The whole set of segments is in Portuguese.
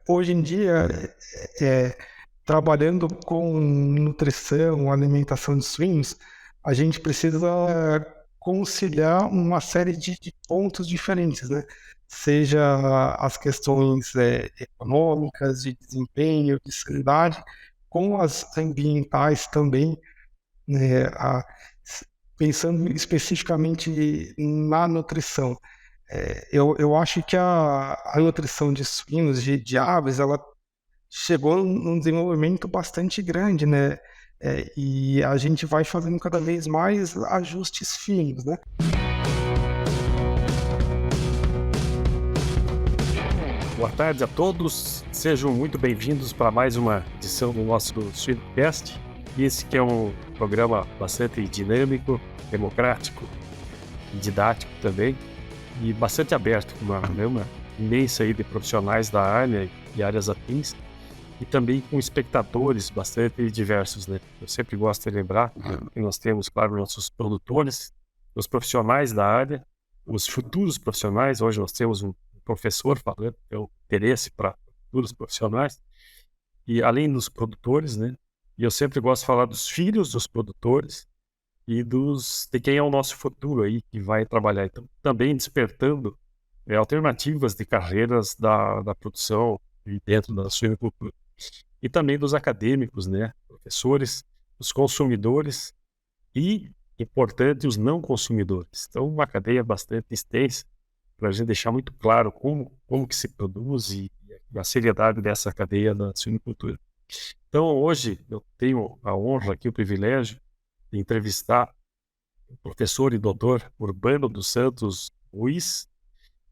hoje em dia, é, trabalhando com nutrição, alimentação de suínos, a gente precisa conciliar uma série de pontos diferentes, né? Seja as questões econômicas, de desempenho, de sanidade, com as ambientais também, né? Pensando especificamente na nutrição. Eu acho que a nutrição de suínos, de aves, ela chegou num desenvolvimento bastante grande, né? E a gente vai fazendo cada vez mais ajustes finos, né? Boa tarde a todos, sejam muito bem-vindos para mais uma edição do nosso Suinocast. Esse que é um programa bastante dinâmico, democrático, didático também e bastante aberto, com uma gama imensa aí de profissionais da área e áreas afins e também com espectadores bastante diversos, né? Eu sempre gosto de lembrar que nós temos, claro, nossos produtores, os profissionais da área, os futuros profissionais. Hoje nós temos um professor falando que é o interesse para futuros profissionais, e além dos produtores, né? E eu sempre gosto de falar dos filhos dos produtores e de quem é o nosso futuro aí, que vai trabalhar. Então, também despertando alternativas de carreiras da produção e dentro da suinocultura. E também dos acadêmicos, né? Professores, os consumidores e, importante, os não consumidores. Então, uma cadeia bastante extensa para a gente deixar muito claro como que se produz e a seriedade dessa cadeia da suinocultura. Então, hoje eu tenho a honra aqui, o privilégio de entrevistar o professor e doutor Urbano dos Santos Ruiz.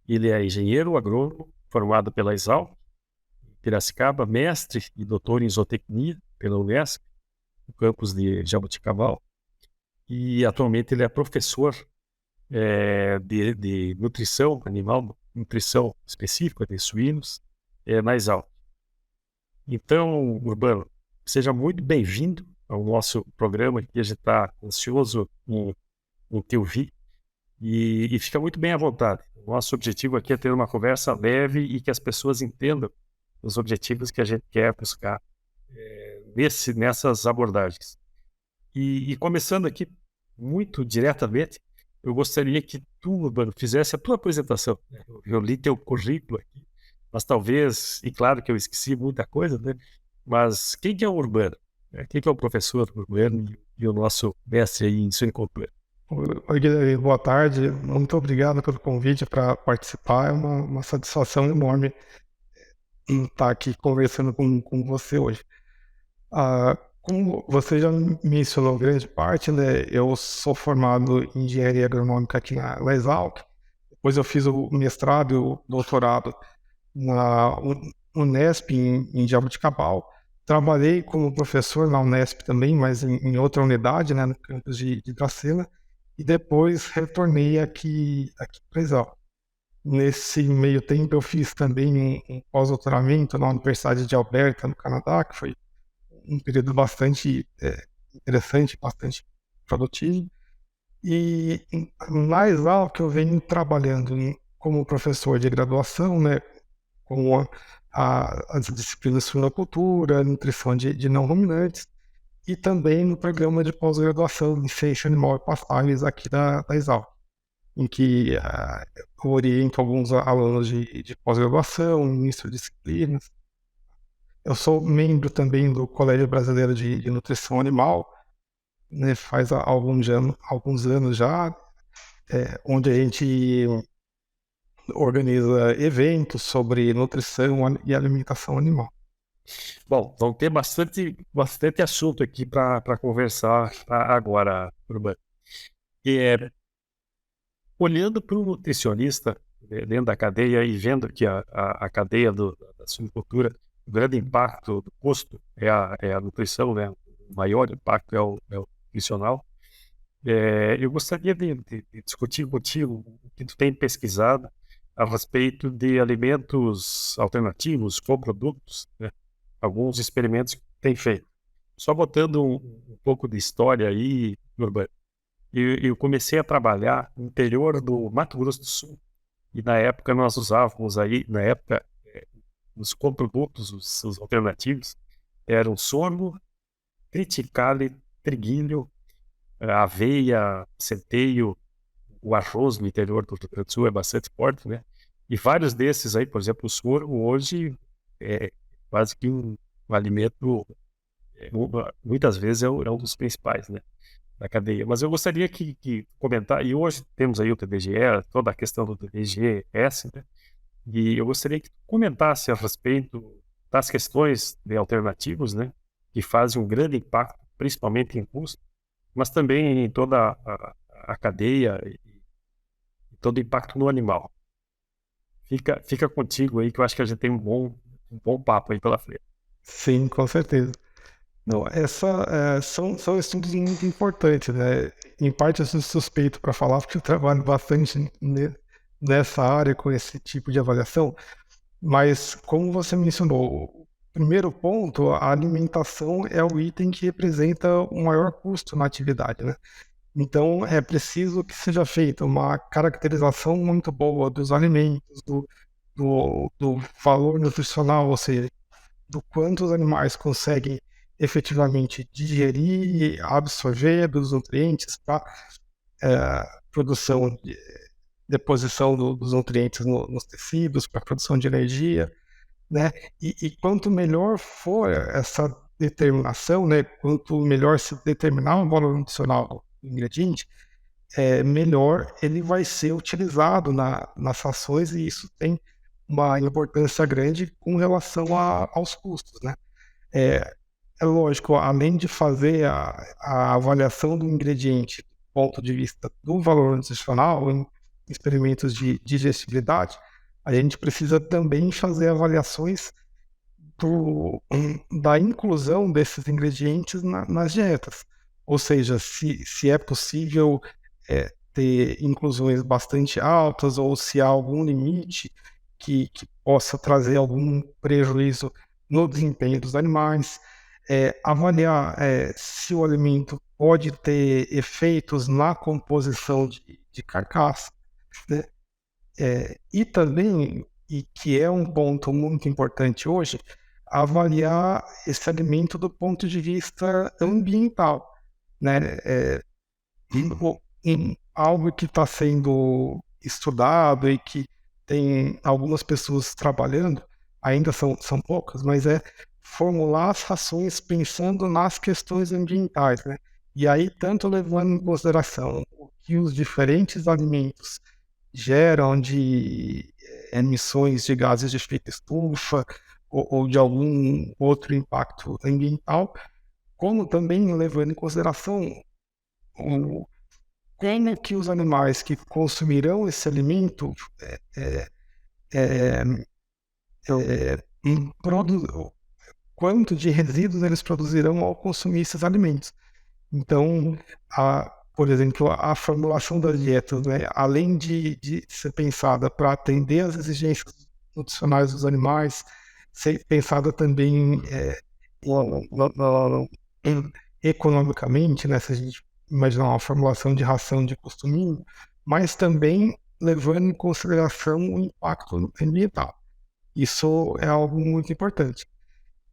Ele é engenheiro agrônomo, formado pela Exalc, Piracicaba, mestre e doutor em zootecnia pela Unesp, no campus de Jaboticabal, e atualmente ele é professor de nutrição animal, nutrição específica de suínos, na Exalc. Então, Urbano, seja muito bem-vindo ao nosso programa, que a gente está ansioso em te ouvir, e fica muito bem à vontade. O nosso objetivo aqui é ter uma conversa leve e que as pessoas entendam os objetivos que a gente quer buscar nessas abordagens. E começando aqui muito diretamente, eu gostaria que tu, Urbano, fizesse a tua apresentação. Eu li teu currículo aqui, mas talvez, e claro que eu esqueci muita coisa, né? Mas quem que é o Urbano? Quem que é o professor Urbano e o nosso mestre aí em suinocultura? Oi, Guilherme, boa tarde. Muito obrigado pelo convite para participar. É uma satisfação enorme estar aqui conversando com você hoje. Como você já mencionou grande parte, né? Eu sou formado em engenharia agronômica aqui na Exalc. Depois eu fiz o mestrado e o doutorado na Unesp, em Jaboticabal. Trabalhei como professor na Unesp também, mas em outra unidade, né, no campus de Dracena, e depois retornei aqui para Exalc. Nesse meio tempo eu fiz também um pós-doutoramento na Universidade de Alberta, no Canadá, que foi um período bastante interessante, bastante produtivo. E na Exalc eu venho trabalhando como professor de graduação, né, com as disciplinas de suinocultura, nutrição de não ruminantes, e também no programa de pós-graduação em ciência animal e pastagens aqui da Exalc, em que eu oriento alguns alunos de pós-graduação, ministro de disciplinas. Eu sou membro também do Colégio Brasileiro de Nutrição Animal, né, faz alguns anos já, onde a gente organiza eventos sobre nutrição e alimentação animal. Bom, vamos ter bastante assunto aqui para conversar agora, Urbano. Olhando para o nutricionista dentro da cadeia e vendo que a cadeia da suinocultura, o grande impacto do custo é a nutrição, né? O maior impacto é o nutricional. Eu gostaria de discutir contigo o que tu tem pesquisado a respeito de alimentos alternativos, coprodutos, né? Alguns experimentos que tem feito. Só botando um pouco de história aí, Urbano. Eu comecei a trabalhar no interior do Mato Grosso do Sul. E na época nós usávamos aí, os coprodutos, os alternativos, eram sorgo, triticale, triguilho, aveia, centeio, o arroz no interior do Rio Grande do Sul é bastante forte, né? E vários desses aí, por exemplo, o sorgo hoje é quase que um alimento, muitas vezes é um dos principais, né, da cadeia. Mas eu gostaria que comentar, e hoje temos aí o TDGE, toda a questão do TDGS, né? E eu gostaria que tu comentasse a respeito das questões de alternativos, né, que fazem um grande impacto, principalmente em custo, mas também em toda a cadeia e todo o impacto no animal. Fica contigo aí, que eu acho que a gente tem um bom papo aí pela frente. Sim, com certeza. Não, são estudos muito importantes, né? Em parte eu sou suspeito para falar, porque eu trabalho bastante nessa área com esse tipo de avaliação, mas como você mencionou, o primeiro ponto, a alimentação é o item que representa o maior custo na atividade, né? Então é preciso que seja feita uma caracterização muito boa dos alimentos, do valor nutricional, ou seja, do quanto os animais conseguem efetivamente digerir, absorver dos nutrientes para produção, deposição dos nutrientes nos tecidos, para produção de energia, né? E quanto melhor for essa determinação, né? Quanto melhor se determinar o valor nutricional do ingrediente, melhor ele vai ser utilizado nas rações, e isso tem uma importância grande com relação aos custos, né? É, é lógico, além de fazer a avaliação do ingrediente do ponto de vista do valor nutricional em experimentos de digestibilidade, a gente precisa também fazer avaliações da inclusão desses ingredientes nas dietas. Ou seja, se é possível ter inclusões bastante altas, ou se há algum limite que possa trazer algum prejuízo no desempenho dos animais, avaliar se o alimento pode ter efeitos na composição de carcaça, né? E também, e que é um ponto muito importante hoje, avaliar esse alimento do ponto de vista ambiental, né? Algo que está sendo estudado e que tem algumas pessoas trabalhando, ainda são poucas, mas é formular as rações pensando nas questões ambientais, né? E aí, tanto levando em consideração o que os diferentes alimentos geram de emissões de gases de efeito estufa, ou de algum outro impacto ambiental, como também levando em consideração o como que os animais que consumirão esse alimento quanto de resíduos eles produzirão ao consumir esses alimentos. Então, por exemplo, a formulação das dietas, né, além de ser pensada para atender às exigências nutricionais dos animais, ser pensada também economicamente, né, se a gente imaginar uma formulação de ração de custo mínimo, mas também levando em consideração o impacto ambiental. Isso é algo muito importante.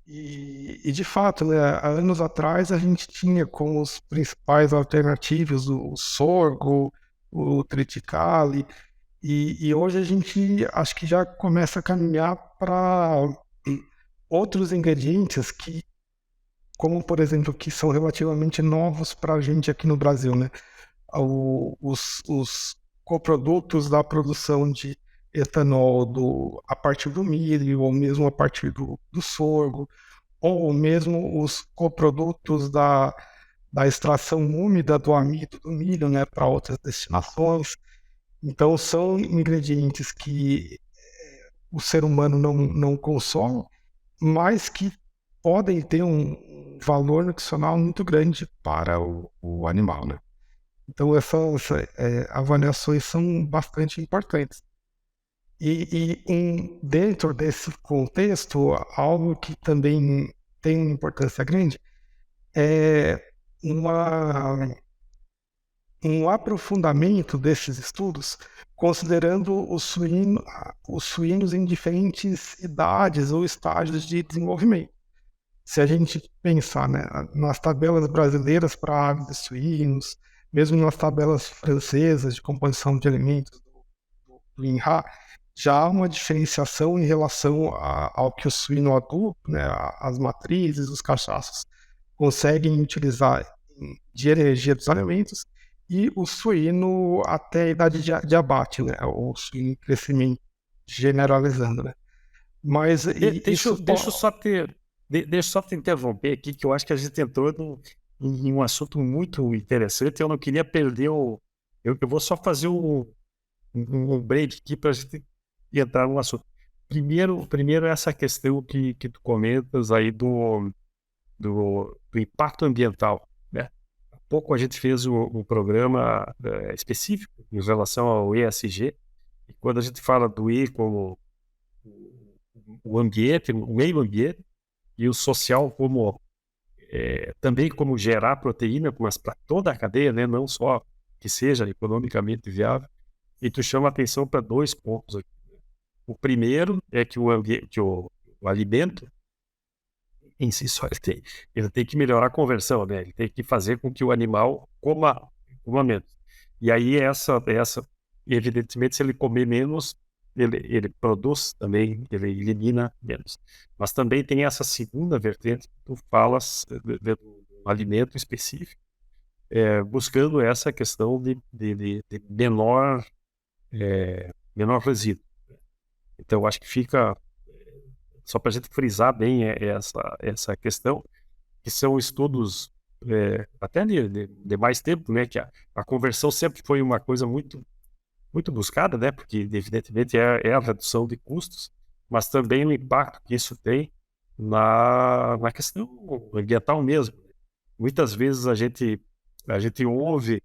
E de fato, né, há anos atrás a gente tinha como os principais alternativos o sorgo, o triticale, e hoje a gente acho que já começa a caminhar para outros ingredientes que, como por exemplo, que são relativamente novos para a gente aqui no Brasil, né? Os coprodutos da produção de etanol a partir do milho, ou mesmo a partir do sorgo, ou mesmo os coprodutos da extração úmida do amido do milho, né, para outras destinações. Então, são ingredientes que o ser humano não consome, mas que podem ter um valor nutricional muito grande para o animal, né? Então, essas avaliações são bastante importantes. Dentro desse contexto, algo que também tem uma importância grande é uma um aprofundamento desses estudos, considerando os suínos em diferentes idades ou estágios de desenvolvimento. Se a gente pensar, né, nas tabelas brasileiras para aves e suínos, mesmo nas tabelas francesas de composição de alimentos do INRA, já há uma diferenciação em relação ao que o suíno adulto, né, as matrizes, os cachaços, conseguem utilizar de energia dos alimentos, e o suíno até a idade de abate, né, o suíno em crescimento, generalizando, né. Mas isso Deixa eu só deixa eu só te interromper aqui, que eu acho que a gente entrou em um assunto muito interessante. Eu não queria perder o. Eu vou só fazer um break aqui para a gente entrar no assunto. Primeiro essa questão que tu comentas aí do impacto ambiental, né? Há pouco a gente fez um programa específico em relação ao ESG, e quando a gente fala do E como o ambiente, o meio ambiente, e o social como também como gerar proteína, mas para toda a cadeia, né? Não só que seja economicamente viável. E tu chama atenção para 2 pontos aqui. O primeiro é que o alimento em si só ele tem que melhorar a conversão, né? Ele tem que fazer com que o animal coma menos. E aí evidentemente, se ele comer menos, ele produz também, ele elimina menos. Mas também tem essa segunda vertente que tu falas de um alimento específico, buscando essa questão de menor resíduo. Então, eu acho que fica, só para a gente frisar bem essa questão, que são estudos até de mais tempo, né? Que a conversão sempre foi uma coisa muito, muito buscada, né? Porque, evidentemente, é a redução de custos, mas também o impacto que isso tem na questão ambiental mesmo. Muitas vezes a gente ouve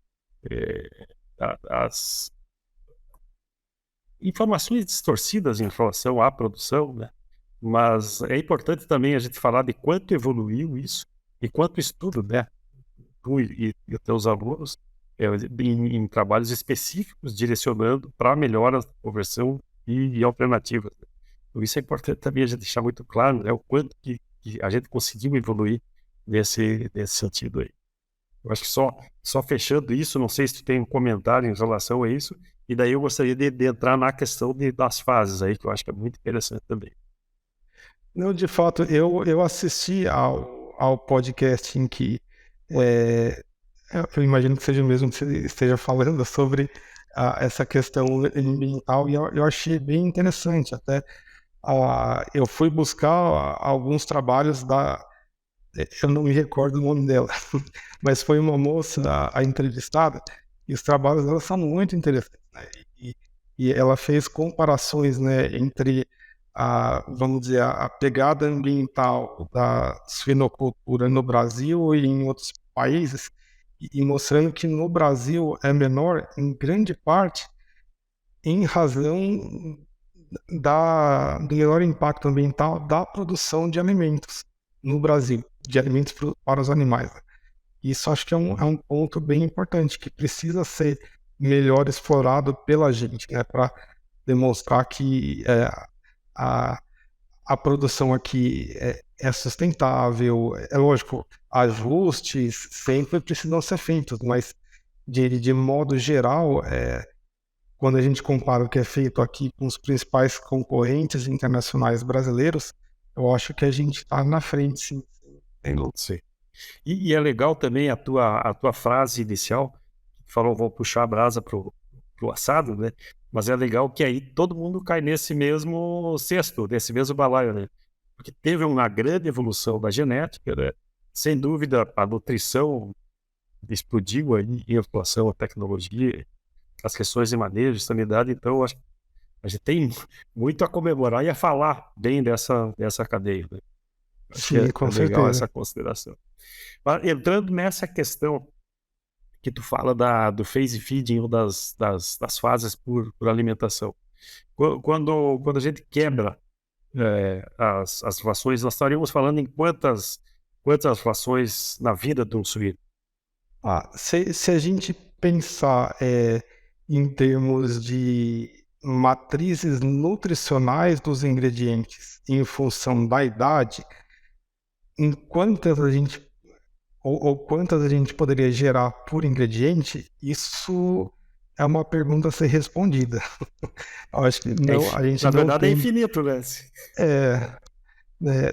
as informações distorcidas em relação à produção, né? Mas é importante também a gente falar de quanto evoluiu isso e quanto estudo, né? Tu e os teus alunos em trabalhos específicos direcionando para melhora da conversão e alternativas. Então, isso é importante também a gente deixar muito claro, né? O quanto que a gente conseguiu evoluir nesse sentido aí. Eu acho que só fechando isso, não sei se tu tem um comentário em relação a isso, e daí eu gostaria de entrar na questão das fases aí, que eu acho que é muito interessante também. Não, de fato, eu assisti ao podcast em que eu imagino que seja o mesmo que você esteja falando sobre essa questão ambiental, e eu achei bem interessante. Até eu fui buscar alguns trabalhos eu não me recordo o nome dela, mas foi uma moça, a entrevistada, e os trabalhos dela são muito interessantes, né? E, e ela fez comparações, né, entre vamos dizer, a pegada ambiental da suinocultura no Brasil e em outros países, e mostrando que no Brasil é menor em grande parte em razão do menor impacto ambiental da produção de alimentos no Brasil, de alimentos para os animais, né? Isso acho que é um ponto bem importante, que precisa ser melhor explorado pela gente, né, para demonstrar que a, a produção aqui é sustentável. É lógico, ajustes sempre precisam ser feitos, mas de modo geral, quando a gente compara o que é feito aqui com os principais concorrentes internacionais brasileiros, eu acho que a gente está na frente, sim. Sim. E é legal também a tua frase inicial, que falou, vou puxar a brasa pro assado, né? Mas é legal que aí todo mundo cai nesse mesmo cesto, nesse mesmo balaio, né? Porque teve uma grande evolução da genética, né? Sem dúvida, a nutrição explodiu aí em relação à tecnologia, as questões de manejo, sanidade. Então, eu acho que a gente tem muito a comemorar e a falar bem dessa cadeia, né? Acho que Sim, é com legal certeza. essa consideração. Mas entrando nessa questão que tu fala do phase feeding ou das fases por alimentação. Quando a gente quebra as rações, nós estaríamos falando em quantas rações na vida de um suíno? Se a gente pensar em termos de matrizes nutricionais dos ingredientes em função da idade, em quantas a gente ou quantas a gente poderia gerar por ingrediente, isso é uma pergunta a ser respondida. Eu acho que não, a gente Na não verdade é tem. infinito, né? É, né,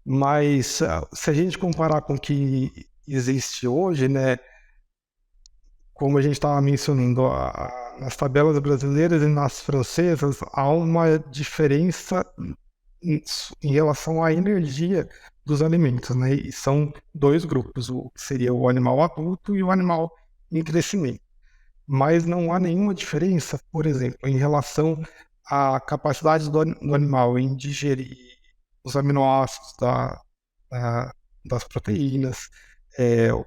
mas se a gente comparar com o que existe hoje, né, como a gente estava mencionando, nas tabelas brasileiras e nas francesas, há uma diferença em, em relação à energia dos alimentos, né? E são dois grupos, o que seria o animal adulto e o animal em crescimento. Mas não há nenhuma diferença, por exemplo, em relação à capacidade do animal em digerir os aminoácidos das proteínas,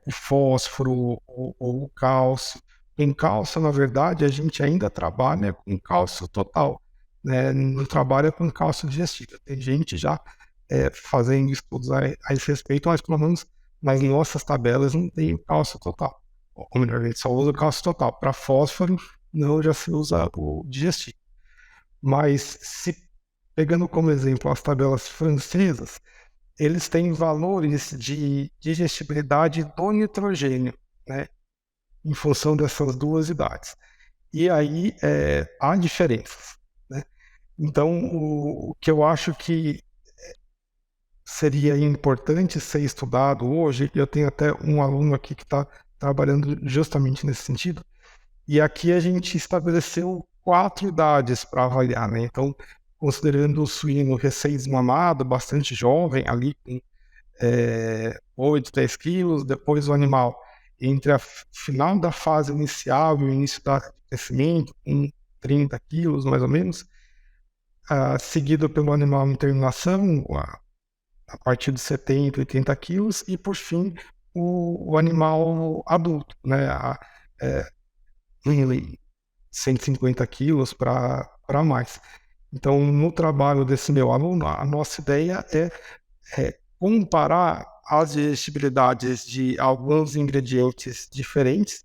o fósforo ou o cálcio. Em cálcio, na verdade, a gente ainda trabalha com cálcio total, né? Não trabalha com cálcio digestivo. Tem gente já fazendo estudos a esse respeito, mas pelo menos nas nossas tabelas não tem cálcio total. Ou melhor, a gente só usa o cálcio total. Para fósforo, não, já se usa o digestivo. Mas, pegando como exemplo as tabelas francesas, eles têm valores de digestibilidade do nitrogênio, né, em função dessas duas idades. E aí há diferenças, né? Então, o que eu acho que seria importante ser estudado hoje, eu tenho até um aluno aqui que está trabalhando justamente nesse sentido, e aqui a gente estabeleceu 4 idades para avaliar, né? Então, considerando o suíno recém-desmamado, bastante jovem, ali com 8, 10 quilos, depois o animal entre a final da fase inicial e o início do crescimento, com 30 quilos mais ou menos, seguido pelo animal em terminação, a partir de 70, 80 quilos, e por fim o animal adulto, né? 150 quilos para mais. Então, no trabalho desse meu aluno, a nossa ideia é comparar as digestibilidades de alguns ingredientes diferentes,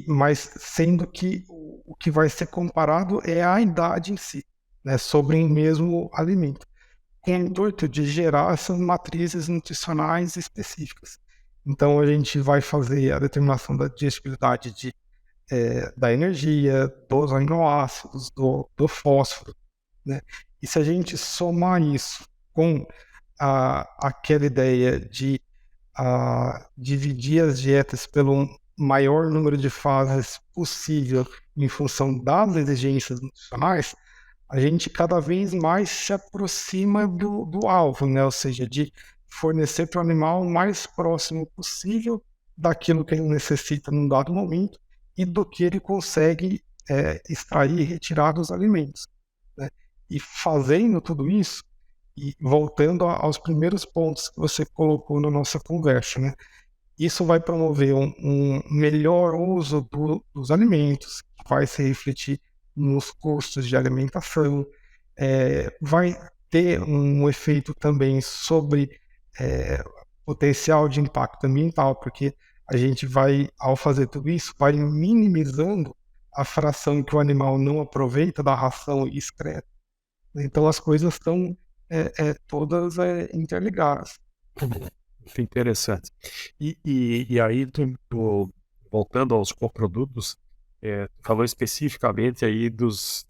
mas sendo que o que vai ser comparado é a idade em si, né, sobre o mesmo alimento, com o intuito de gerar essas matrizes nutricionais específicas. Então, a gente vai fazer a determinação da digestibilidade da energia, dos aminoácidos, do fósforo, né? E se a gente somar isso com aquela ideia de dividir as dietas pelo maior número de fases possível em função das exigências nutricionais, a gente cada vez mais se aproxima do alvo, né? Ou seja, de fornecer para o animal o mais próximo possível daquilo que ele necessita num dado momento e do que ele consegue extrair e retirar dos alimentos, né? E fazendo tudo isso, e voltando aos primeiros pontos que você colocou na nossa conversa, né? Isso vai promover um melhor uso dos alimentos, vai se refletir nos custos de alimentação, vai ter um efeito também sobre potencial de impacto ambiental, porque a gente vai, ao fazer tudo isso, vai minimizando a fração que o animal não aproveita da ração e excreta. Então as coisas estão todas interligadas. Muito interessante. E aí, voltando aos coprodutos, falou especificamente aí dos.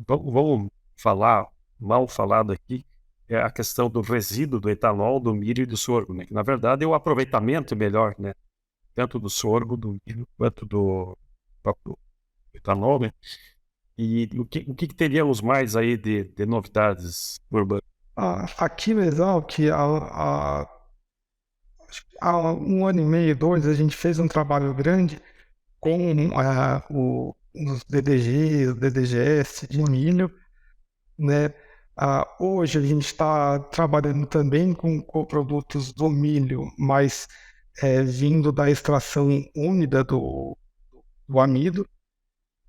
Vamos falar, mal falado aqui, a questão do resíduo do etanol, do milho e do sorgo, né? Que na verdade é o aproveitamento melhor, né? Tanto do sorgo, do milho, quanto do próprio etanol, né? E o que teríamos mais aí de novidades, Urbano? Aqui no Exalc, há 1 ano e meio, 2, a gente fez um trabalho grande com os DDGs, DDGS de milho, né? Hoje a gente está trabalhando também com coprodutos do milho, mas vindo da extração úmida do amido,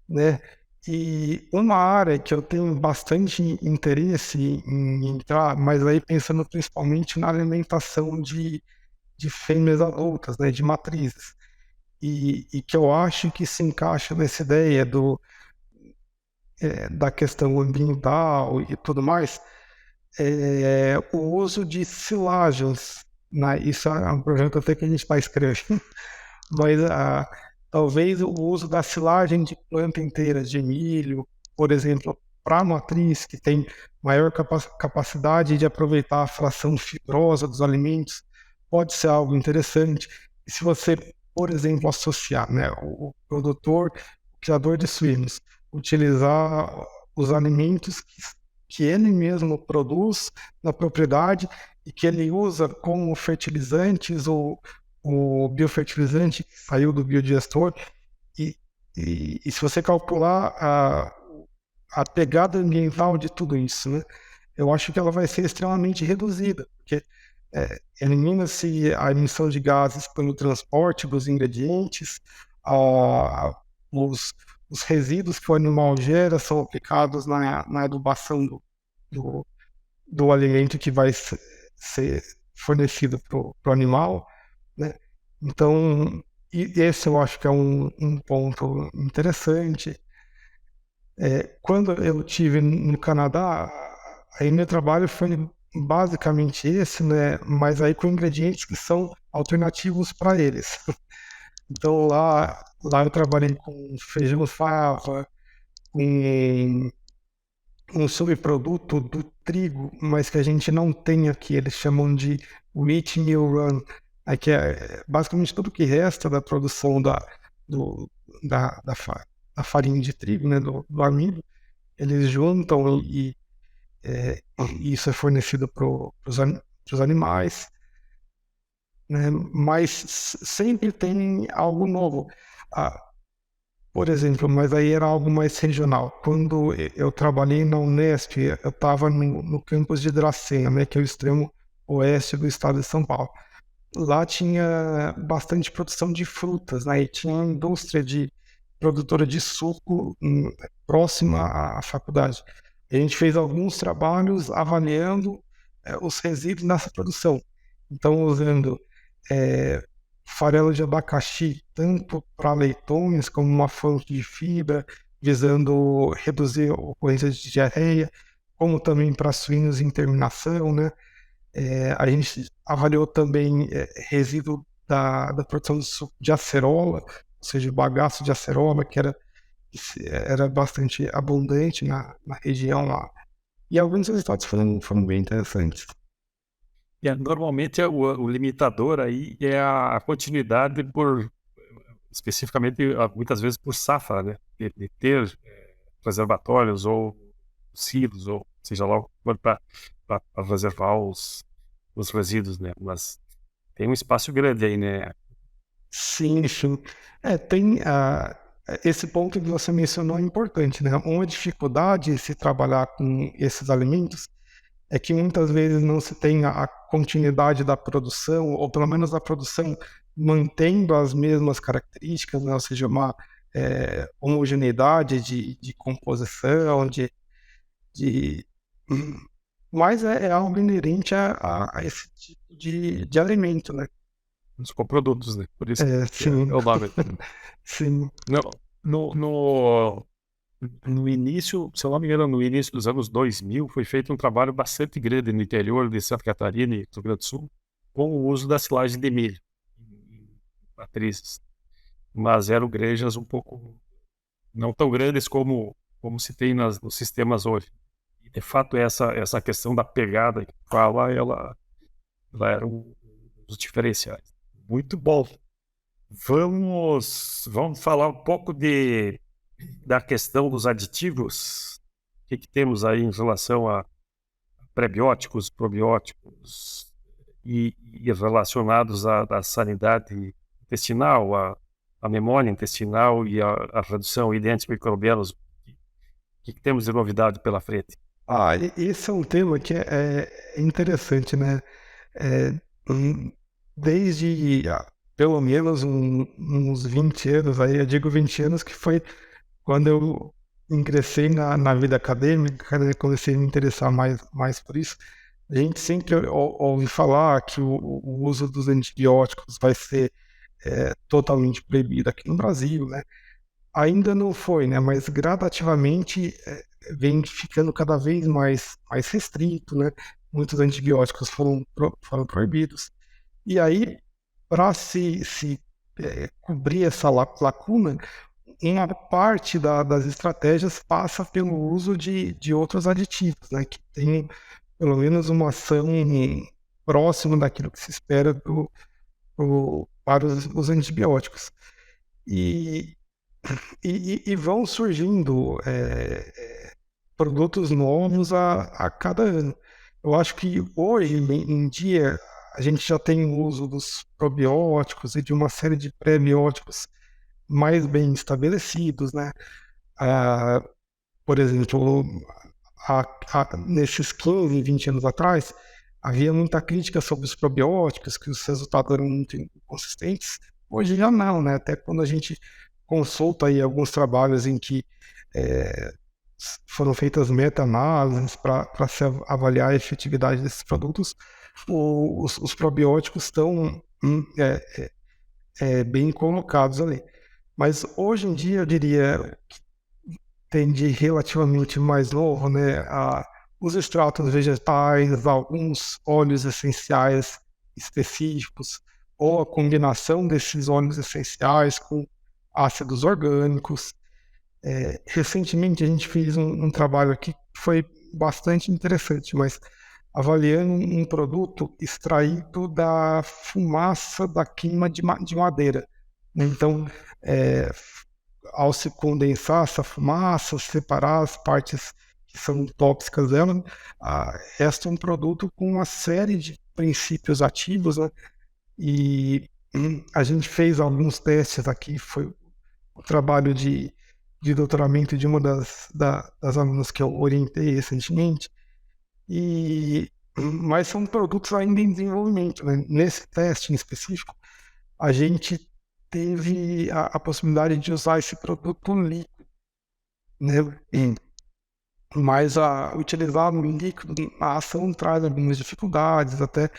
né? E uma área que eu tenho bastante interesse em entrar, mas aí pensando principalmente na alimentação de de fêmeas adultas, né, de matrizes. E que eu acho que se encaixa nessa ideia da questão ambiental e tudo mais, o uso de silagens, né? Isso é um projeto até que a gente está escrevendo, mas talvez o uso da silagem de planta inteira, de milho, por exemplo, para a matriz, que tem maior capacidade de aproveitar a fração fibrosa dos alimentos, pode ser algo interessante. E se você, por exemplo, associar, né, o produtor, o criador de suínos, utilizar os alimentos que ele mesmo produz na propriedade e que ele usa como fertilizantes ou o biofertilizante que saiu do biodigestor, e, e se você calcular a pegada ambiental de tudo isso, né, eu acho que ela vai ser extremamente reduzida, porque elimina-se a emissão de gases pelo transporte dos ingredientes, a, os, os resíduos que o animal gera são aplicados na adubação do, do alimento que vai ser fornecido para o animal, né? Então, esse eu acho que é um ponto interessante. Quando eu tive no Canadá, aí meu trabalho foi basicamente esse, né? Mas aí com ingredientes que são alternativos para eles. Então lá eu trabalhei com feijão fava, com um subproduto do trigo, mas que a gente não tem aqui. Eles chamam de wheat meal run, que é basicamente tudo que resta da produção do, da farinha de trigo, né, do amido. Eles juntam e isso é fornecido para os animais, né, mas sempre tem algo novo. Ah, por exemplo, mas aí era algo mais regional. Quando eu trabalhei na Unesp, eu estava no campus de Dracena, né, que é o extremo oeste do estado de São Paulo. Lá tinha bastante produção de frutas, né, e tinha uma indústria de produtora de suco próxima à faculdade. A gente fez alguns trabalhos avaliando os resíduos nessa produção. Então, usando é, farelo de abacaxi, tanto para leitões como uma fonte de fibra, visando reduzir a ocorrência de diarreia, como também para suínos em terminação, né? A gente avaliou também resíduo da produção de acerola, ou seja, bagaço de acerola, que era bastante abundante na região lá. E alguns resultados foram bem interessantes. Normalmente o limitador aí é a continuidade especificamente, muitas vezes por safra, né? De ter reservatórios ou silos, ou seja lá, para reservar os resíduos, né? Mas tem um espaço grande aí, né? Sim, sim. Tem esse ponto que você mencionou é importante, né? Uma dificuldade se trabalhar com esses alimentos é que muitas vezes não se tem a continuidade da produção, ou pelo menos a produção mantendo as mesmas características, né? Ou seja, uma homogeneidade de composição, de... mas é algo inerente a esse tipo de alimento, né? Os coprodutos, né? Por isso que Sim. é o nome. Sim. No início, se eu não me engano, no início dos anos 2000, foi feito um trabalho bastante grande no interior de Santa Catarina e Rio Grande do Sul, com o uso da silagem de milho em matrizes. Mas eram granjas um pouco não tão grandes como se tem nos sistemas hoje. E, de fato, essa questão da pegada que fala, ela era um dos diferenciais. Muito bom. Vamos falar um pouco da questão dos aditivos. O que temos aí em relação a prebióticos, probióticos e relacionados à sanidade intestinal, à memória intestinal e à redução de antimicrobianos. O que temos de novidade pela frente? Esse é um tema que é interessante, né? É, desde pelo menos uns 20 anos, aí eu digo 20 anos, que foi quando eu ingressei na vida acadêmica, né, comecei a me interessar mais por isso. A gente sempre ouve falar que o uso dos antibióticos vai ser totalmente proibido aqui no Brasil, né? Ainda não foi, né? Mas gradativamente vem ficando cada vez mais restrito, né? Muitos antibióticos foram proibidos. E aí, para se cobrir essa lacuna, uma parte das estratégias passa pelo uso de outros aditivos, né? Que tem pelo menos uma ação próxima daquilo que se espera para os antibióticos. E, e vão surgindo produtos novos a cada ano. Eu acho que hoje em dia a gente já tem o uso dos probióticos e de uma série de pré-bióticos mais bem estabelecidos, né? Ah, por exemplo, nesses 15, 20 anos atrás, havia muita crítica sobre os probióticos, que os resultados eram muito inconsistentes. Hoje já não, né? Até quando a gente consulta aí alguns trabalhos em que é, foram feitas meta-análises para se avaliar a efetividade desses produtos, os probióticos estão bem colocados ali. Mas hoje em dia, eu diria, tem de relativamente mais novo, né? Os extratos vegetais, alguns óleos essenciais específicos, ou a combinação desses óleos essenciais com ácidos orgânicos. Recentemente a gente fez um trabalho aqui que foi bastante interessante, mas avaliando um produto extraído da fumaça da queima de madeira. Então, é, ao se condensar essa fumaça, separar as partes que são tóxicas dela, resta um produto com uma série de princípios ativos, né? E a gente fez alguns testes aqui, foi o trabalho de doutoramento de uma das alunas que eu orientei recentemente, mas são produtos ainda em desenvolvimento, né? Nesse teste em específico, a gente teve a possibilidade de usar esse produto líquido, né? Mas utilizar no líquido, a ação traz algumas dificuldades, até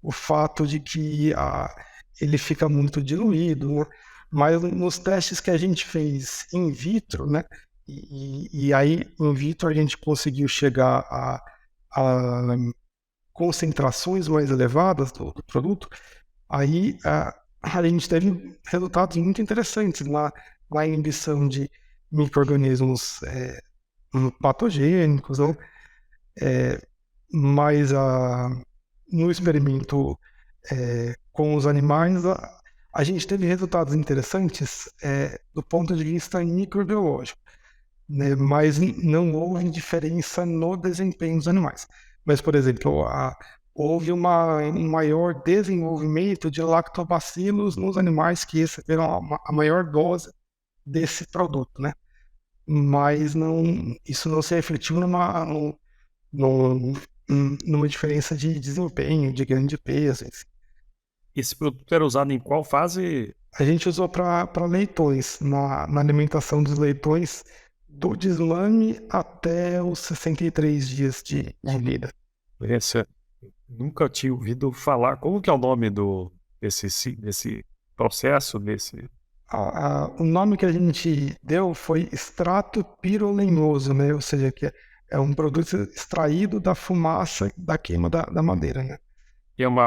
o fato de que ele fica muito diluído, né? Mas nos testes que a gente fez in vitro, né? E aí, in vitro, a gente conseguiu chegar a concentrações mais elevadas do produto. Aí a gente teve resultados muito interessantes na inibição de micro-organismos patogênicos, né? Mas no experimento com os animais, a gente teve resultados interessantes do ponto de vista microbiológico, né? Mas não houve diferença no desempenho dos animais. Mas, por exemplo, houve um maior desenvolvimento de lactobacilos nos animais que receberam a maior dose desse produto, né? Mas isso não se refletiu num- numa diferença de desempenho, de ganho de peso. Assim. Esse produto era usado em qual fase? A gente usou para leitões, na alimentação dos leitões, do desmame até os 63 dias de vida. Esse, nunca tinha ouvido falar. Como que é o nome desse processo, O nome que a gente deu foi extrato pirolenhoso, né? Ou seja, que é um produto extraído da fumaça da queima da madeira, né?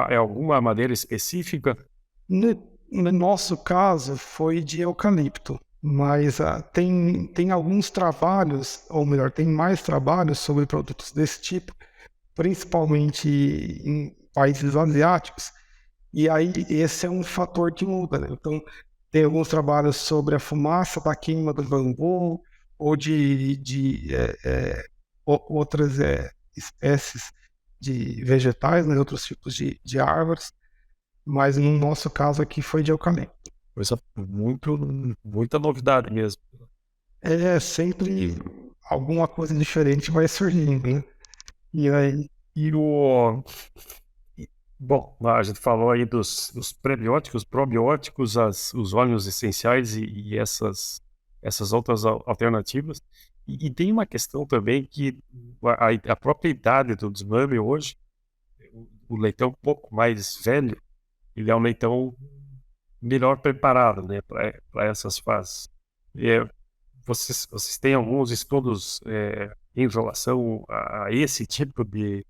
é alguma madeira específica? No nosso caso, foi de eucalipto, mas tem alguns trabalhos, ou melhor, tem mais trabalhos sobre produtos desse tipo, principalmente em países asiáticos, e aí esse é um fator que muda, né? Então, tem alguns trabalhos sobre a fumaça da queima do bambu, ou outras espécies de vegetais, né? Outros tipos de árvores, mas no nosso caso aqui foi de eucalipto. Coisa muita novidade mesmo. Sempre alguma coisa diferente vai surgindo, né? E aí, E o. Bom, a gente falou aí dos prebióticos, probióticos, os óleos essenciais e essas outras alternativas. E tem uma questão também que a própria idade do desmame hoje o leitão um pouco mais velho, ele é um leitão melhor preparado, né, para essas fases. E, vocês têm alguns estudos em relação a esse tipo de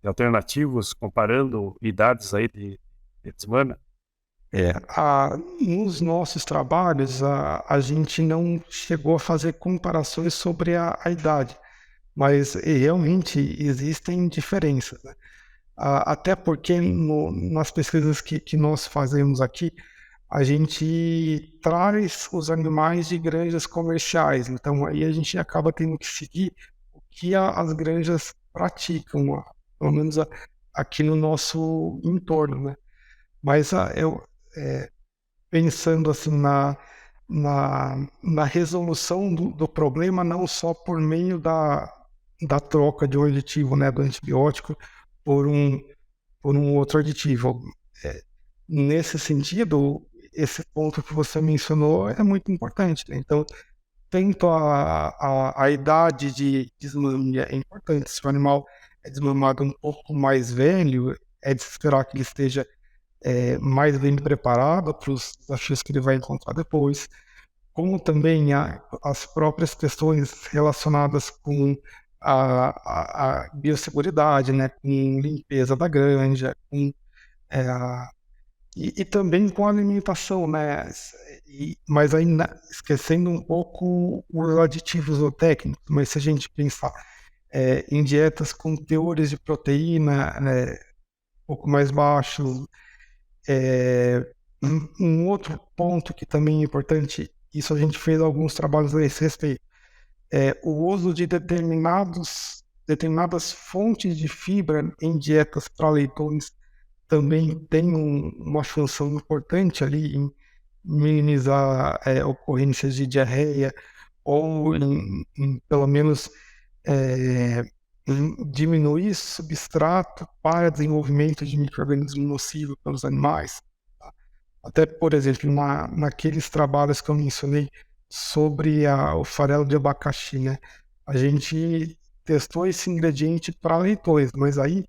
alternativos, comparando idades aí de desmame? Nos nossos trabalhos, a gente não chegou a fazer comparações sobre a idade, mas realmente existem diferenças, né? Até porque nas pesquisas que nós fazemos aqui, a gente traz os animais de granjas comerciais, então aí a gente acaba tendo que seguir o que as granjas praticam, pelo menos aqui no nosso entorno, né? Mas eu, é, pensando assim na resolução do problema, não só por meio da troca de um aditivo, né, do antibiótico, por um, por um outro aditivo. É, Nesse sentido, esse ponto que você mencionou é muito importante, né? Então, tanto a idade de desmame é importante. Se o animal é desmamado um pouco mais velho, é de se esperar que ele esteja mais bem preparado para os desafios que ele vai encontrar depois, como também as próprias questões relacionadas com a biosseguridade, né, com limpeza da granja, com, e também com a alimentação, né, mas ainda esquecendo um pouco os aditivos ou técnicos, mas se a gente pensar em dietas com teores de proteína, né, um pouco mais baixos. Um outro ponto que também é importante, isso a gente fez alguns trabalhos a esse respeito, é o uso de determinadas fontes de fibra em dietas para leitões também tem uma função importante ali em minimizar ocorrências de diarreia ou pelo menos é, em diminuir substrato para desenvolvimento de micro-organismos nocivos pelos animais. Até, por exemplo, naqueles trabalhos que eu mencionei sobre o farelo de abacaxi, né? A gente testou esse ingrediente para leitões, mas aí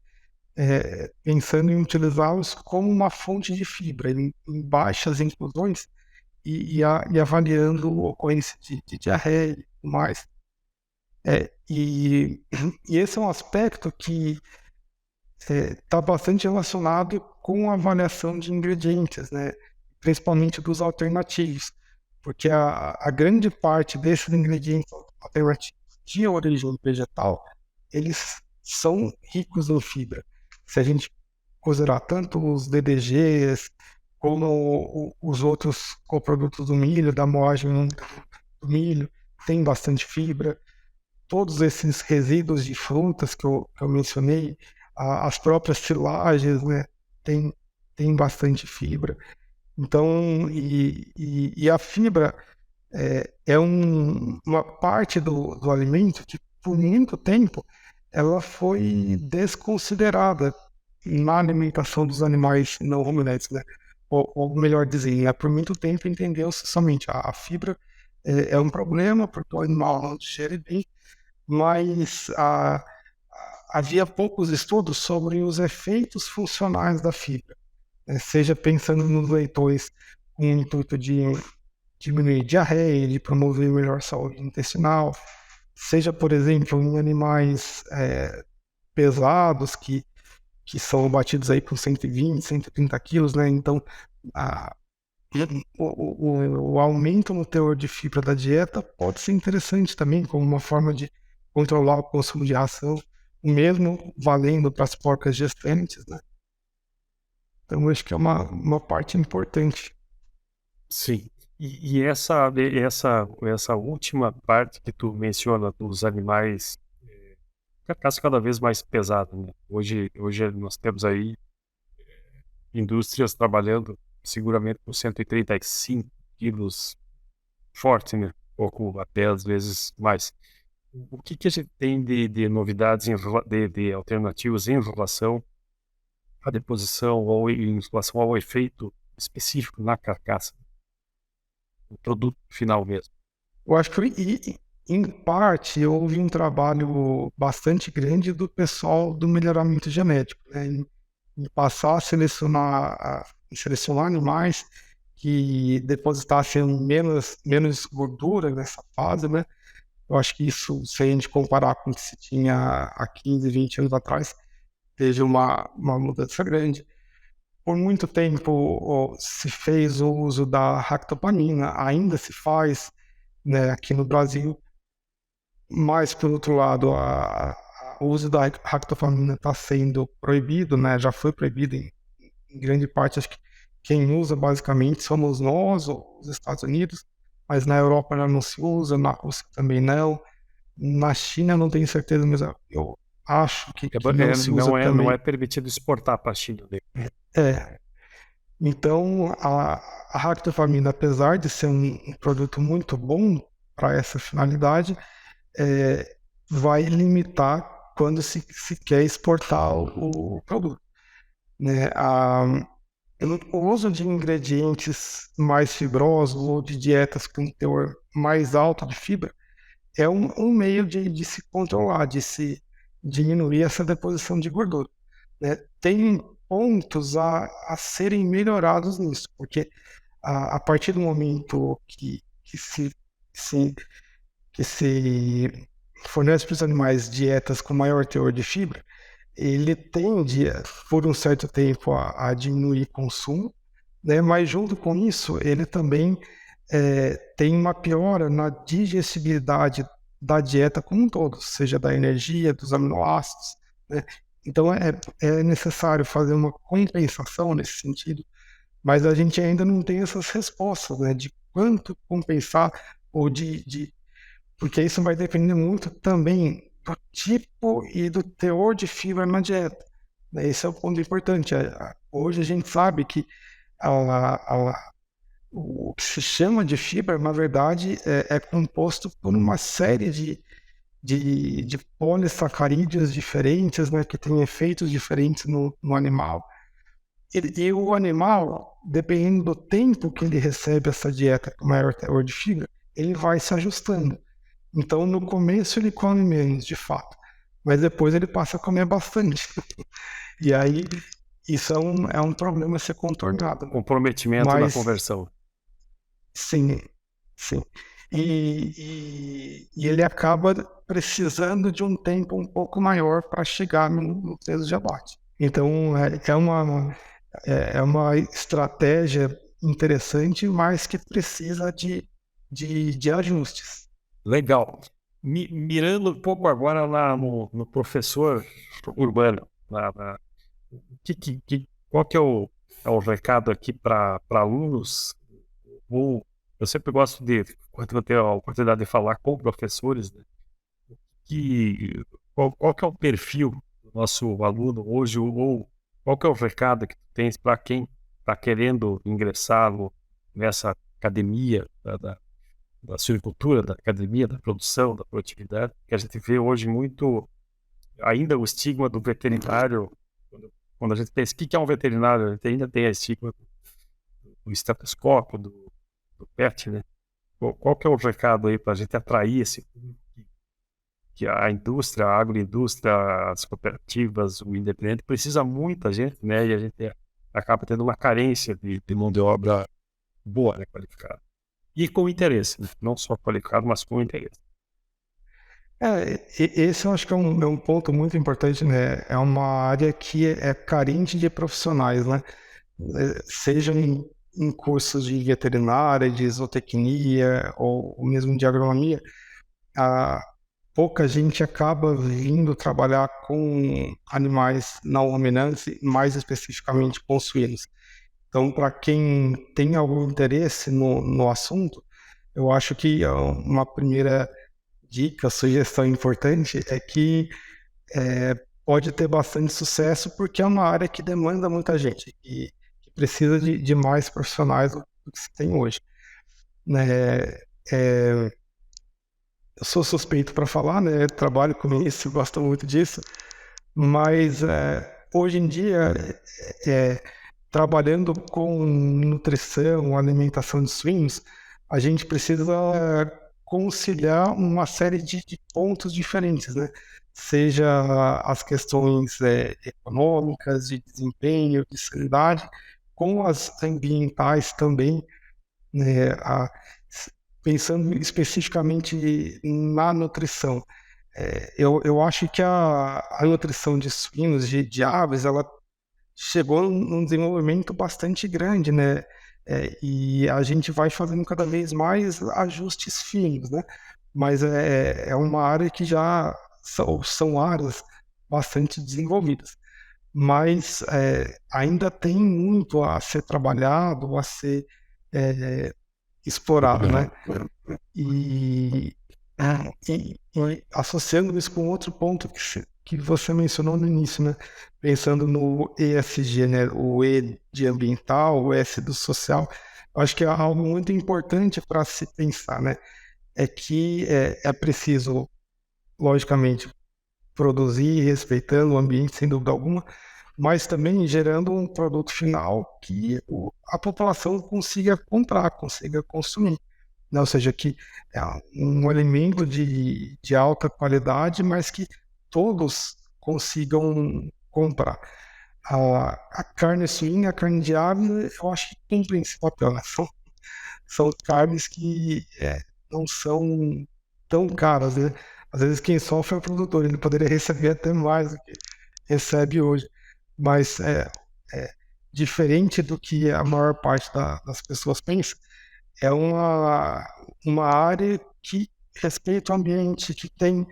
pensando em utilizá-los como uma fonte de fibra, em baixas inclusões e avaliando ocorrência de diarreia e tudo mais. E esse é um aspecto que está bastante relacionado com a avaliação de ingredientes, né? Principalmente dos alternativos, porque a grande parte desses ingredientes alternativos de origem vegetal, eles são ricos em fibra. Se a gente considerar tanto os DDGs, como os outros coprodutos do milho, da moagem do milho, tem bastante fibra. Todos esses resíduos de frutas que eu mencionei, as próprias silagens, né, tem, tem bastante fibra. Então, e a fibra é uma parte do alimento que, por muito tempo, ela foi desconsiderada na alimentação dos animais não ruminantes, né? Ou melhor dizendo, por muito tempo entendeu-se somente a fibra é um problema porque o animal não digere bem, mas havia poucos estudos sobre os efeitos funcionais da fibra, né? Seja pensando nos leitões com o intuito de diminuir diarreia, de promover melhor saúde intestinal, seja, por exemplo, em animais pesados que são abatidos aí com 120, 130 quilos, né? Então, a, o aumento no teor de fibra da dieta pode ser interessante também como uma forma de controlar o consumo de ração, mesmo valendo para as porcas gestantes, né? Então, eu acho que é uma parte importante. Sim. E essa última parte que tu menciona dos animais, carcaça cada vez mais pesada, né? Hoje nós temos aí indústrias trabalhando seguramente com 135 quilos forte, né? Pouco até às vezes mais. O que a gente tem de novidades, de alternativas em relação à deposição ou em relação ao efeito específico na carcaça, no produto final mesmo? Eu acho que em parte, houve um trabalho bastante grande do pessoal do melhoramento genético, né, em passar a selecionar animais que depositassem menos gordura nessa fase, né? Eu acho que isso, se a gente comparar com o que se tinha há 15, 20 anos atrás, teve uma mudança grande. Por muito tempo se fez o uso da ractopamina, ainda se faz, né, aqui no Brasil, mas, por outro lado, o uso da ractopamina está sendo proibido, né, já foi proibido em grande parte. Acho que quem usa basicamente somos nós, ou os Estados Unidos, mas na Europa ela não se usa, na Rússia também não, na China eu não tenho certeza, mas eu acho que não se usa Não também. é permitido exportar para a China, né? É, então a ractopamina, apesar de ser um produto muito bom para essa finalidade, é, vai limitar quando se quer exportar o produto, né? O uso de ingredientes mais fibrosos ou de dietas com teor mais alto de fibra é um meio de se controlar, de se diminuir essa deposição de gordura, né? Tem pontos a serem melhorados nisso, porque a partir do momento se, que se fornece para os animais dietas com maior teor de fibra, ele tende, por um certo tempo, a diminuir o consumo, né? Mas junto com isso, ele também tem uma piora na digestibilidade da dieta como um todo, seja da energia, dos aminoácidos, né? Então é necessário fazer uma compensação nesse sentido, mas a gente ainda não tem essas respostas, né, de quanto compensar ou porque isso vai depender muito também do tipo e do teor de fibra na dieta, né? Esse é o ponto importante. Hoje a gente sabe que o que se chama de fibra, na verdade, é composto por uma série de polissacarídeos diferentes, né, que têm efeitos diferentes no animal. E o animal, dependendo do tempo que ele recebe essa dieta com maior teor de fibra, ele vai se ajustando. Então, no começo ele come menos, de fato, mas depois ele passa a comer bastante. E aí, isso é um problema a ser contornado, né? Comprometimento na Mas, conversão. sim, sim. E ele acaba precisando de um tempo um pouco maior para chegar no peso de abate. Então, é uma estratégia interessante, mas que precisa de ajustes. Legal. Mirando um pouco agora lá no professor Urbano, qual que é o recado aqui para alunos? Eu sempre gosto quando eu tenho a oportunidade de falar com professores, né, qual que é o perfil do nosso aluno hoje, ou qual que é o recado que tu tens para quem está querendo ingressar nessa academia da suinocultura, da academia, da produção, da produtividade, que a gente vê hoje muito ainda o estigma do veterinário. Quando a gente pensa o que é um veterinário, a gente ainda tem a estigma do estetoscópio, do pet, né? Qual que é o recado aí para a gente atrair esse público que a indústria, a agroindústria, as cooperativas, o independente, precisa muita gente, né? E a gente acaba tendo uma carência de mão de obra boa, né? Qualificada. E com interesse, né? Não só qualificado, mas com interesse. Esse eu acho que é um ponto muito importante, né? É uma área que é carente de profissionais, né? Seja em cursos de veterinária, de zootecnia ou mesmo de agronomia, pouca gente acaba vindo trabalhar com animais não ruminantes, mais especificamente com suínos. Então, para quem tem algum interesse no assunto, eu acho que uma primeira dica, sugestão importante é que pode ter bastante sucesso, porque é uma área que demanda muita gente e que precisa de mais profissionais do que se tem hoje, né? Eu sou suspeito para falar, né? Eu trabalho com isso, gosto muito disso, mas hoje em dia, trabalhando com nutrição, alimentação de suínos, a gente precisa conciliar uma série de pontos diferentes, né? Seja as questões econômicas, de desempenho, de sanidade, com as ambientais também, né? Pensando especificamente na nutrição. Eu acho que a nutrição de suínos, de aves, ela chegou num desenvolvimento bastante grande, né? E a gente vai fazendo cada vez mais ajustes finos, né? Mas é uma área que já são áreas bastante desenvolvidas. Mas ainda tem muito a ser trabalhado, a ser é, explorado, né? E, e associando isso com outro ponto que você mencionou no início, né? Pensando no ESG, né? O E de ambiental, o S do social, eu acho que é algo muito importante para se pensar, né? É que é preciso, logicamente, produzir respeitando o ambiente, sem dúvida alguma, mas também gerando um produto final que a população consiga comprar, consiga consumir, né? Ou seja, que é um alimento de alta qualidade, mas que todos consigam comprar. A carne suína, a carne de ave, eu acho que cumprem esse papel, né? São carnes que não são tão caras, né? Às vezes quem sofre é o produtor, ele poderia receber até mais do que recebe hoje, mas é diferente do que a maior parte das pessoas pensa. É uma área que respeita o ambiente, que tem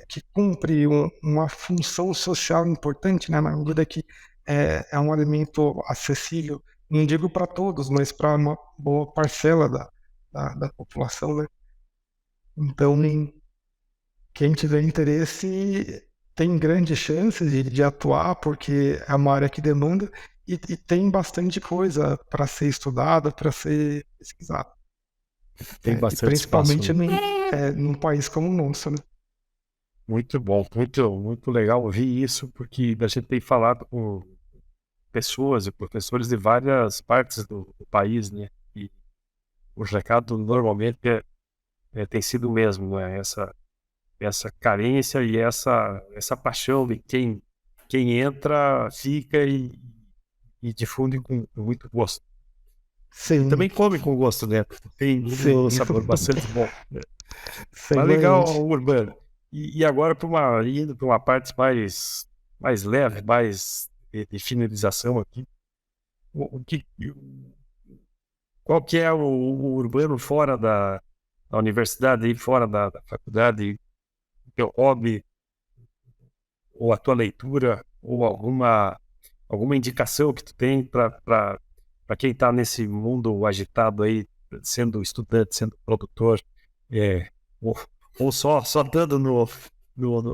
que cumpre uma função social importante, né, na medida que é um alimento acessível, não digo para todos, mas para uma boa parcela da população, né? Então, quem tiver interesse tem grandes chances de atuar, porque é uma área que demanda e tem bastante coisa para ser estudada, para ser pesquisada. Tem E bastante principalmente espaço. num país como o nosso, né? Muito bom, muito legal ouvir isso, porque a gente tem falado com pessoas e professores de várias partes do país, né? E o recado normalmente tem sido o mesmo, né? Essa carência e essa paixão de quem entra, fica e difunde com muito gosto. E Sim, também come com gosto, né? Tem sim, um sabor bastante bom. Mas legal, seguramente. Urbano. E agora indo para uma parte mais leve, mais de finalização aqui. O, o que, qual que é o Urbano fora da universidade, e fora da faculdade, o teu hobby, ou a tua leitura, ou alguma indicação que tu tem para quem está nesse mundo agitado aí, sendo estudante, sendo produtor, é, ou, ou só dando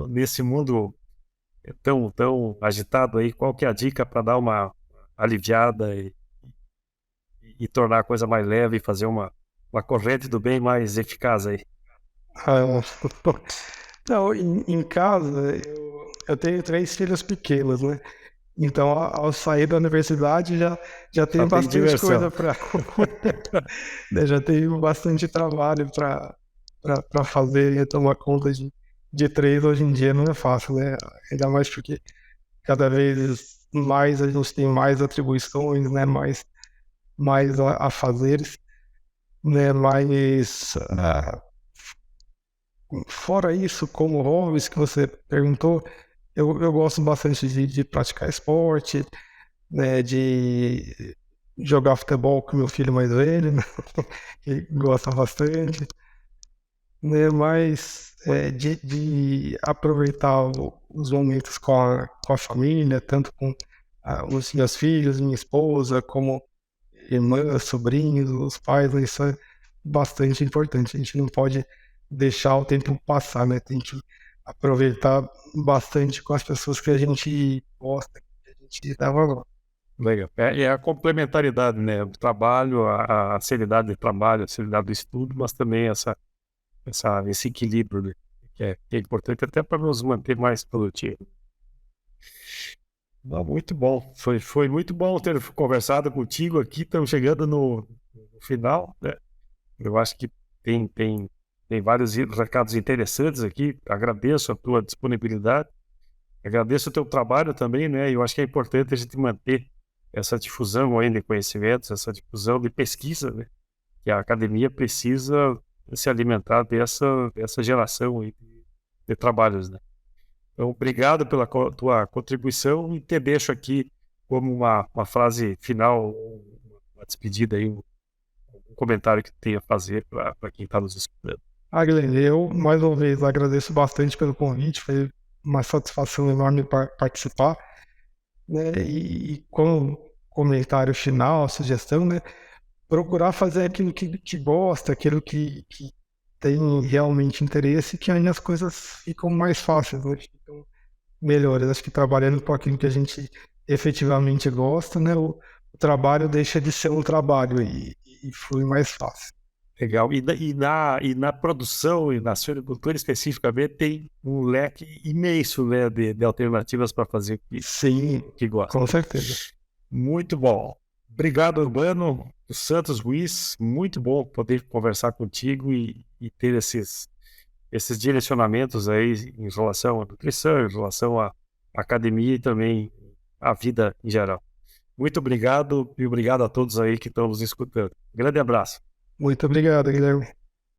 nesse mundo tão agitado aí, qual que é a dica para dar uma aliviada e tornar a coisa mais leve e fazer uma corrente do bem mais eficaz aí? Ah, não, em casa, eu tenho 3 filhos pequenos, né? Então, ao sair da universidade, já Já tenho tem bastante coisa diversão. para. Já tenho bastante trabalho para fazer e tomar conta de 3 hoje em dia não é fácil, né? Ainda mais porque cada vez mais a gente tem mais atribuições, né? Mais a fazeres, né? Mas fora isso, como hobbies que você perguntou, eu gosto bastante de praticar esporte, né? De jogar futebol com meu filho mais velho, né? Que gosta bastante, né? Mas de aproveitar os momentos com a família, tanto com os meus filhos, minha esposa, como irmãs, sobrinhos, os pais, né? Isso é bastante importante. A gente não pode deixar o tempo passar, né? Tem que aproveitar bastante com as pessoas que a gente gosta, que a gente dá valor. Legal. É a complementaridade, né? O trabalho, a seriedade do trabalho, a seriedade do estudo, mas também esse equilíbrio, né? Que é importante até para nos manter mais produtivos. Não, muito bom. Foi muito bom ter conversado contigo aqui. Estamos chegando no final, né? Eu acho que tem tem vários recados interessantes aqui. Agradeço a tua disponibilidade, agradeço o teu trabalho também, né? Eu acho que é importante a gente manter essa difusão aí de conhecimentos, essa difusão de pesquisa, né? Que a academia precisa se alimentar dessa geração aí de trabalhos, né? Então, obrigado pela tua contribuição e te deixo aqui como uma frase final, uma despedida aí, um comentário que tu tenha a fazer para quem está nos escutando. Glenn, eu mais uma vez agradeço bastante pelo convite, foi uma satisfação enorme participar, né? E como comentário final, sugestão, né? Procurar fazer aquilo que gosta, aquilo que tem realmente interesse, que aí as coisas ficam mais fáceis, né? Ficam melhores. Acho que trabalhando com aquilo que a gente efetivamente gosta, né? O trabalho deixa de ser um trabalho e flui mais fácil. Legal. E na produção e na suinocultura especificamente tem um leque imenso, né, de alternativas para fazer o Sim, que gosta. com certeza. Muito bom. Obrigado, Urbano dos Santos Ruiz. Muito bom poder conversar contigo e ter esses direcionamentos aí em relação à nutrição, em relação à academia e também à vida em geral. Muito obrigado e obrigado a todos aí que estão nos escutando. Grande abraço. Muito obrigado, Guilherme.